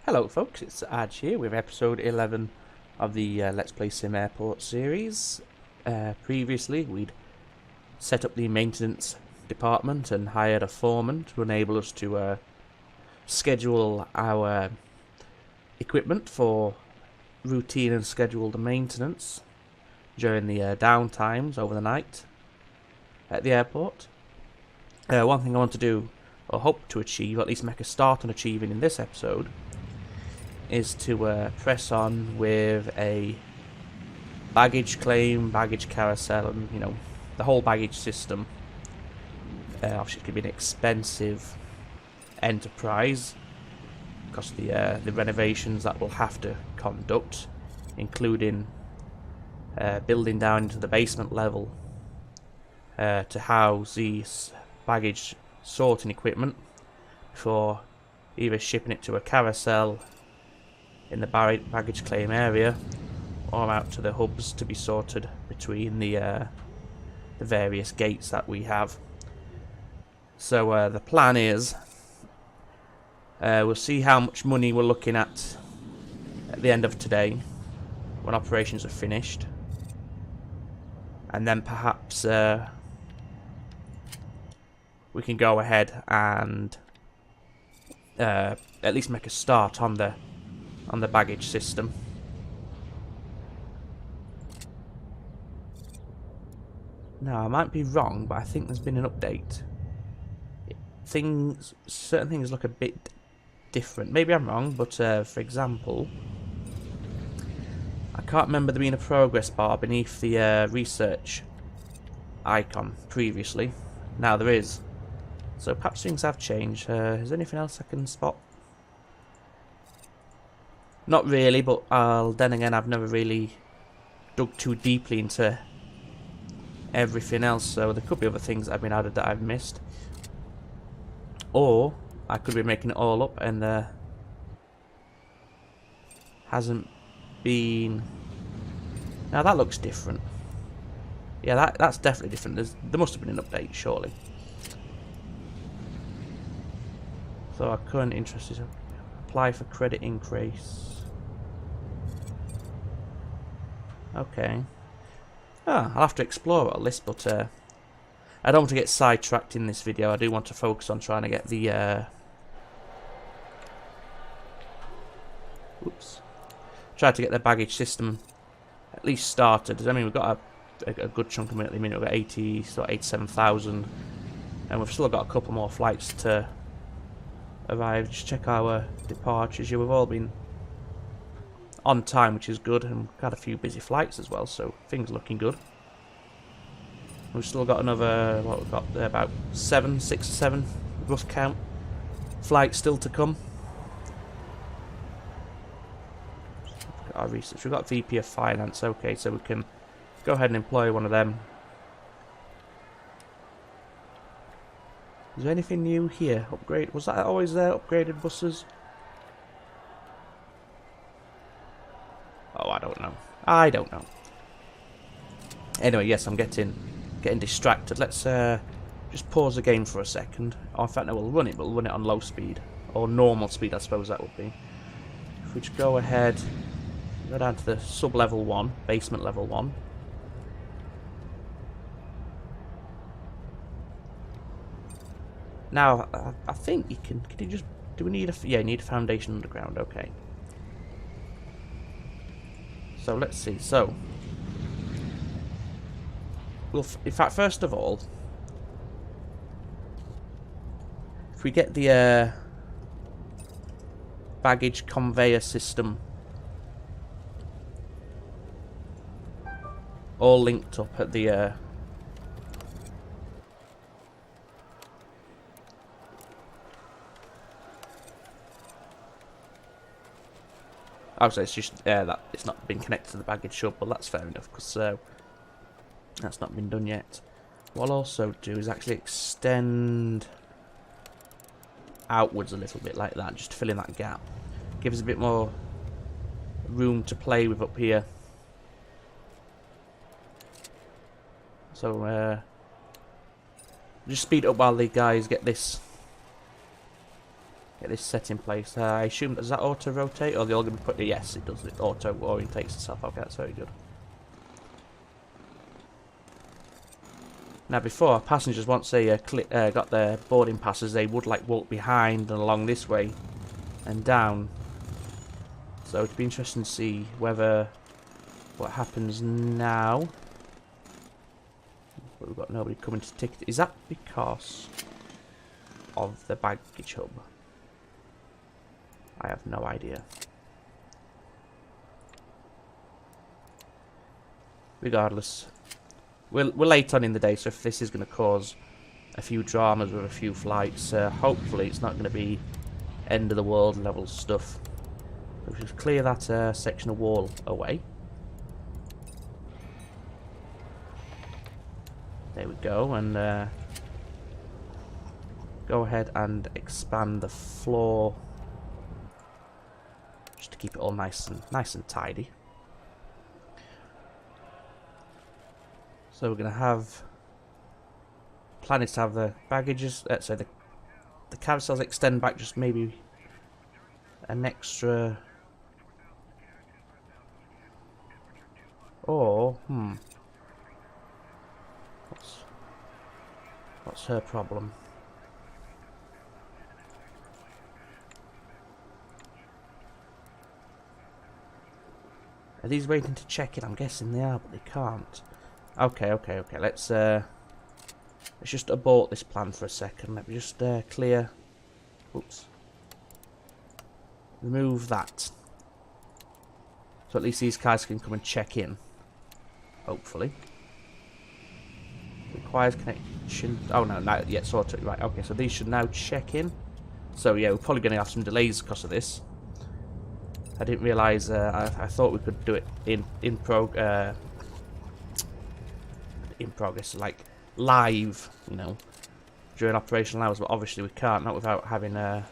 Hello folks, it's Aj here with episode 11 of the Let's Play Sim Airport series. Previously we'd set up the maintenance department and hired a foreman to enable us to schedule our equipment for routine and scheduled maintenance during the downtimes over the night at the airport. One thing I want to do, or hope to achieve, or at least make a start on achieving in this episode, is to press on with a baggage claim, baggage carousel, and the whole baggage system. Obviously, it could be an expensive enterprise because the renovations that we'll have to conduct, including building down into the basement level to house the baggage sorting equipment before either shipping it to a carousel in the baggage claim area or out to the hubs to be sorted between the various gates that we have. So the plan is we'll see how much money we're looking at the end of today when operations are finished, and then perhaps we can go ahead and at least make a start on the baggage system. Now, I might be wrong, but I think there's been an update. Certain things look a bit different. Maybe I'm wrong, but for example, I can't remember there being a progress bar beneath the research icon previously. Now there is. So perhaps things have changed. Is there anything else I can spot? Not really, but then again, I've never really dug too deeply into everything else, so there could be other things that have been added that I've missed. Or I could be making it all up and there hasn't been... Now that looks different. Yeah, that's definitely different. There must have been an update, surely. So our current interest is apply for credit increase. Okay. I'll have to explore all this, but I don't want to get sidetracked in this video. I do want to focus on trying to get the try to get the baggage system at least started. I mean, we've got a good chunk of money at the minute. We've got 87,000, and we've still got a couple more flights to arrive. Just check our departures. Yeah, we've all been on time, which is good, and we've had a few busy flights as well, so things looking good. We've still got another, what we've got there, about 6 or 7 rough count flights still to come. Look at our research. We've got VP of Finance. Okay, so we can go ahead and employ one of them. Is there anything new here? Upgrade, was that always there? Upgraded buses? Oh, I don't know. I don't know. Anyway, yes, I'm getting distracted. Let's just pause the game for a second. Oh, in fact, no, we'll run it, but we'll run it on low speed. Or normal speed, I suppose that would be. If we just go ahead, go down to the sub-level 1, basement level 1. Now, I think you can you just... Do we need a... Yeah, you need a foundation underground, okay. So let's see. So we'll, in fact, first of all, if we get the baggage conveyor system all linked up at the obviously it's just that it's not been connected to the baggage hub, but that's fair enough because that's not been done yet. What I'll also do is actually extend outwards a little bit like that, just to fill in that gap. Give us a bit more room to play with up here. So just speed it up while the guys get this Get this set in place. I assume, does that auto rotate, or are they all going to be put? Yes, it does. It auto orientates itself. Okay, that's very good. Now, before passengers, once they got their boarding passes, they would like walk behind and along this way and down. So it'd be interesting to see whether what happens now. But we've got nobody coming to ticket. Is that because of the baggage hub? I have no idea. Regardless, we're late on in the day, so if this is going to cause a few dramas with a few flights, hopefully it's not going to be end of the world level stuff. We'll just clear that section of wall away. There we go, and go ahead and expand the floor just to keep it all nice and tidy. So we're going to have planning to have the baggages, so the carousels extend back just maybe an extra, or what's her problem? Are these waiting to check in? I'm guessing they are, but they can't. Okay. Let's just abort this plan for a second. Let me just clear. Oops. Remove that. So at least these guys can come and check in. Hopefully. Requires connection. Oh no, not yet sorted. Right. Okay. So these should now check in. So yeah, we're probably going to have some delays because of this. I didn't realise. I thought we could do it in progress, like live, you know, during operational hours, but obviously we can't, not without having a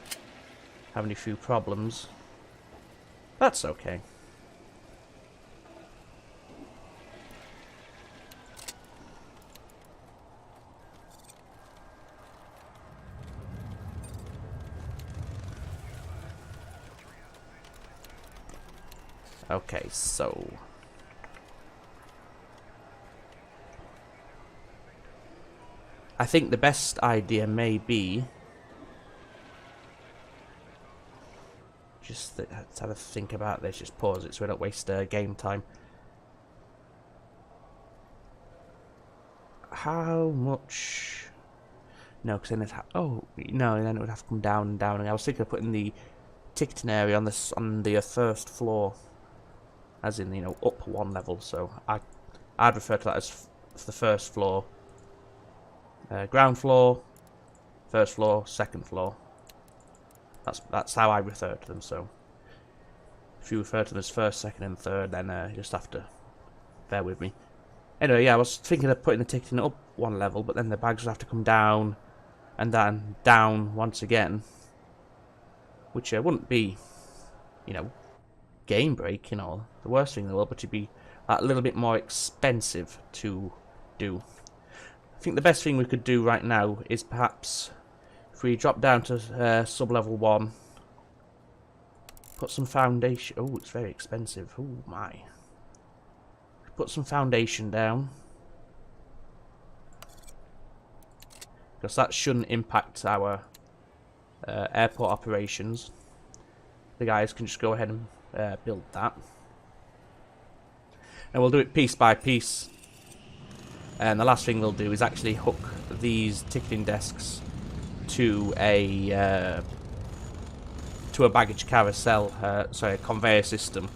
few problems. That's okay. Okay, so I think the best idea may be just let's have a think about this. Just pause it so we don't waste game time. How much? No, because then it then it would have to come down and down. And I was thinking of putting the ticketing area on the first floor, as in, you know, up one level. So I'd refer to that as the first floor. Ground floor, first floor, second floor. That's how I refer to them. So if you refer to them as first, second, and third, then you just have to bear with me. Anyway, yeah, I was thinking of putting the ticketing up one level, but then the bags would have to come down and then down once again, which wouldn't be, you know, game breaking or the worst thing in the world, but it'd be a little bit more expensive to do. I think the best thing we could do right now is perhaps if we drop down to sub-level 1, put some foundation. Oh, it's very expensive. Oh my. Put some foundation down, because that shouldn't impact our airport operations. The guys can just go ahead and build that, and we'll do it piece by piece. And the last thing we'll do is actually hook these ticketing desks to a baggage carousel, sorry, a conveyor system,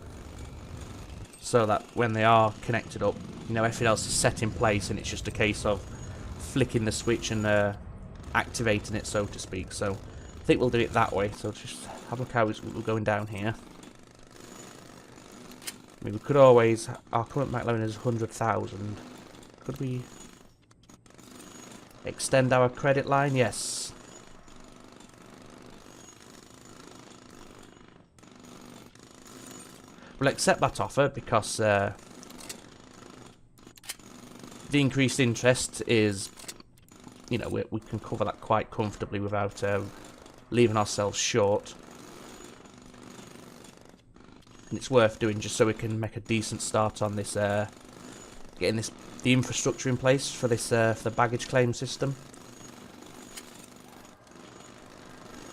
so that when they are connected up, you know, everything else is set in place, and it's just a case of flicking the switch and activating it, so to speak. So I think we'll do it that way. So just have a look how we're going down here. I mean, we could always, our current back limit is 100,000. Could we extend our credit line? Yes. We'll accept that offer because the increased interest is, you know, we can cover that quite comfortably without leaving ourselves short. And it's worth doing just so we can make a decent start on this, getting the infrastructure in place for this, for the baggage claim system.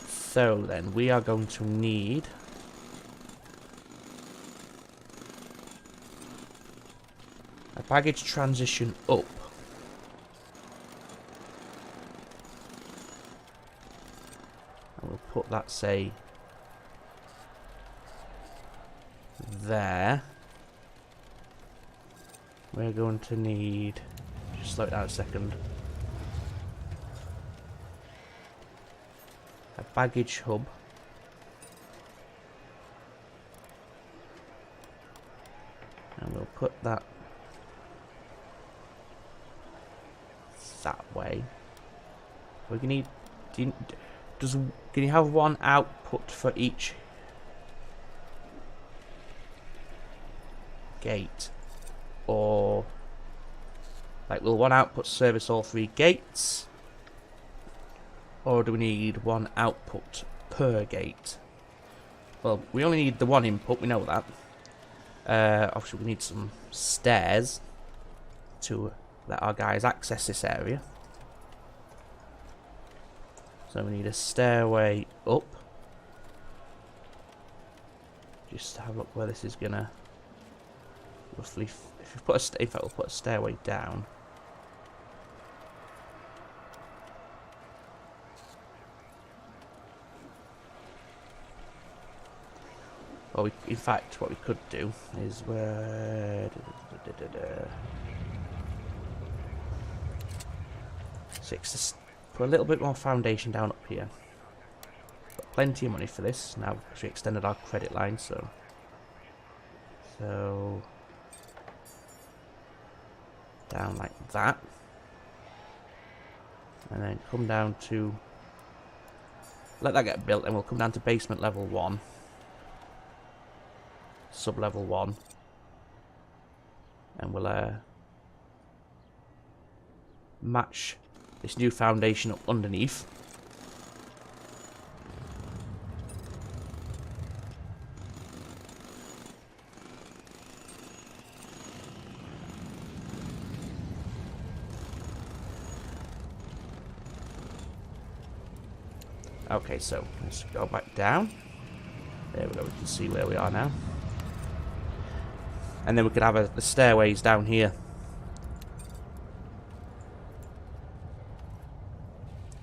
So then, we are going to need a baggage transition up. And we'll put that, say, there. We're going to need, just slow it down a second, a baggage hub. And we'll put that that way. We're gonna need. Can you have one output for each gate, or like will one output service all 3 gates, or do we need one output per gate? Well, we only need the one input, we know that. Obviously we need some stairs to let our guys access this area. So we need a stairway up. Just to have a look where this is gonna roughly. If we put in fact, we'll put a stairway down. Well, in fact, what we could do is where. Put a little bit more foundation down up here. Got plenty of money for this now because we extended our credit line, so down like that, and then come down to let that get built, and we'll come down to basement level 1, sub level 1, and we'll match this new foundation up underneath. Okay, so let's go back down. There we go, we can see where we are now. And then we could have the stairways down here.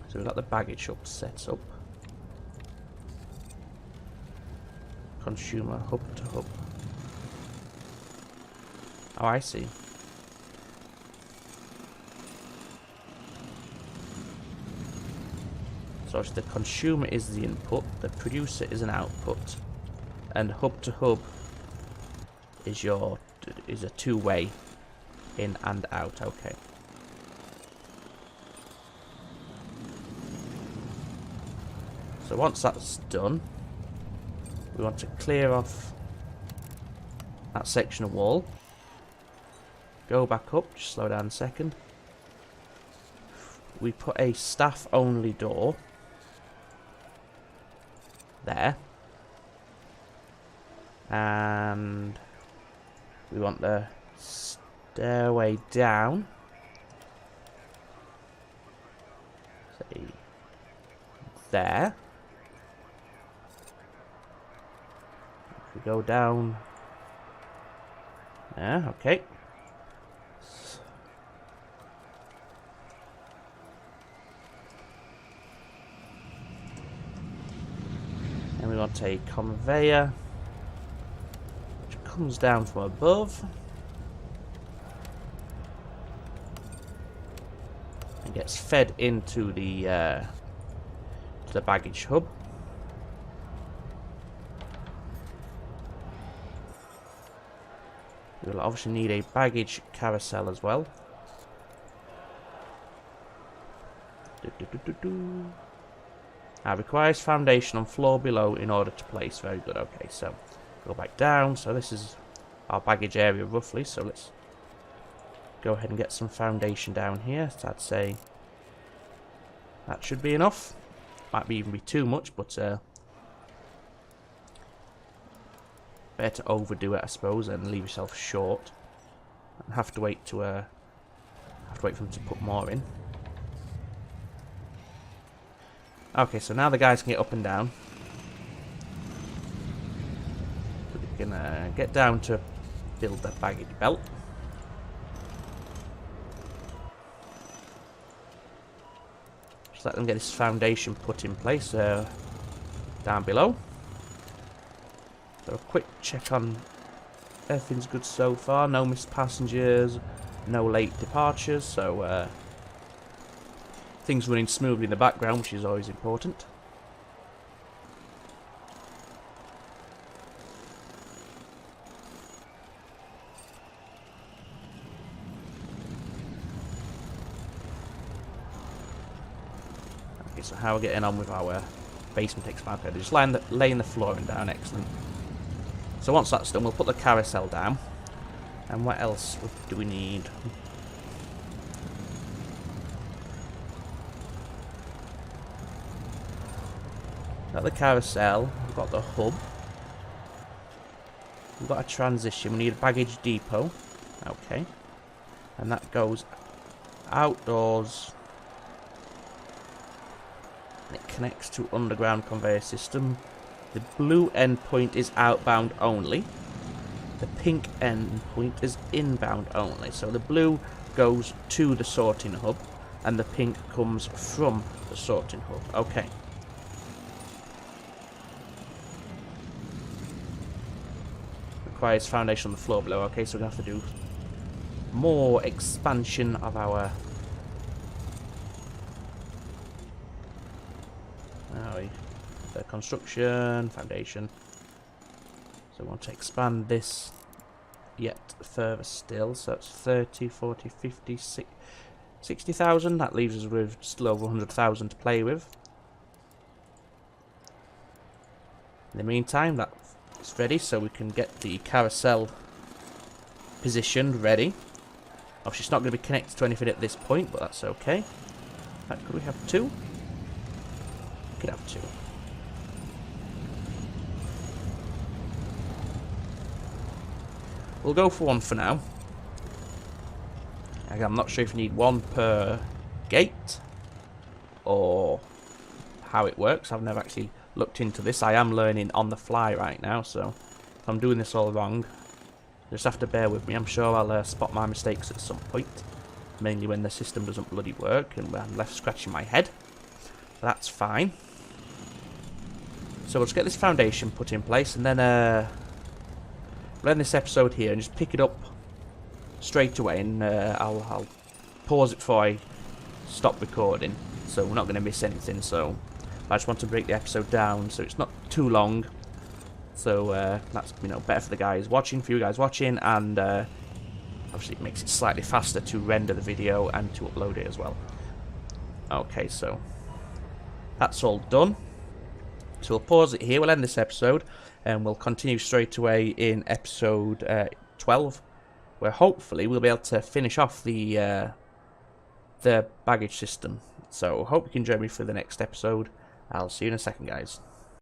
So we've got the baggage hub set up. Consumer hub to hub. Oh, I see. So the consumer is the input, the producer is an output, and hub to hub is a two-way in and out. Okay. So once that's done, we want to clear off that section of wall. Go back up, just slow down a second. We put a staff only door there, and we want the stairway down, say there. If we go down there, okay. And we want a conveyor which comes down from above and gets fed into the baggage hub. We'll obviously need a baggage carousel as well. Requires foundation on floor below in order to place. Very good. Okay, so go back down. So this is our baggage area roughly. So let's go ahead and get some foundation down here. So I'd say that should be enough. Might even be too much, but better to overdo it, I suppose, and leave yourself short. And have to wait for them to put more in. Okay, so now the guys can get up and down. So they can get down to build their baggage belt. Just let them get this foundation put in place down below. So a quick check on everything's good so far. No missed passengers, no late departures, so things running smoothly in the background, which is always important. Okay, so how we're getting on with our basement expansion? Just laying the flooring down, excellent. So once that's done, we'll put the carousel down. And what else do we need? Got the carousel, we've got the hub. We've got a transition, we need a baggage depot. Okay. And that goes outdoors. And it connects to underground conveyor system. The blue endpoint is outbound only. The pink endpoint is inbound only. So the blue goes to the sorting hub, and the pink comes from the sorting hub. Okay. Requires foundation on the floor below. Okay, so we're going to have to do more expansion of our... the construction, foundation. So we want to expand this yet further still. So it's 30, 40, 50, 60,000. That leaves us with still over 100,000 to play with. In the meantime, that's ready, so we can get the carousel positioned ready. Obviously, it's not going to be connected to anything at this point, but that's okay. Right, could we have two? We could have two. We'll go for one for now. Again, I'm not sure if you need one per gate or how it works. I've never actually looked into this. I am learning on the fly right now, so if I'm doing this all wrong, just have to bear with me. I'm sure I'll spot my mistakes at some point, mainly when the system doesn't bloody work and I'm left scratching my head. That's fine. So we'll just get this foundation put in place, and then we'll end this episode here and just pick it up straight away, and I'll pause it before I stop recording, so we're not going to miss anything. So I just want to break the episode down so it's not too long, so that's, you know, better for the guys watching, for you guys watching, and obviously it makes it slightly faster to render the video and to upload it as well. Okay, so that's all done. So we'll pause it here, we'll end this episode, and we'll continue straight away in episode 12, where hopefully we'll be able to finish off the baggage system. So hope you can join me for the next episode. I'll see you in a second, guys.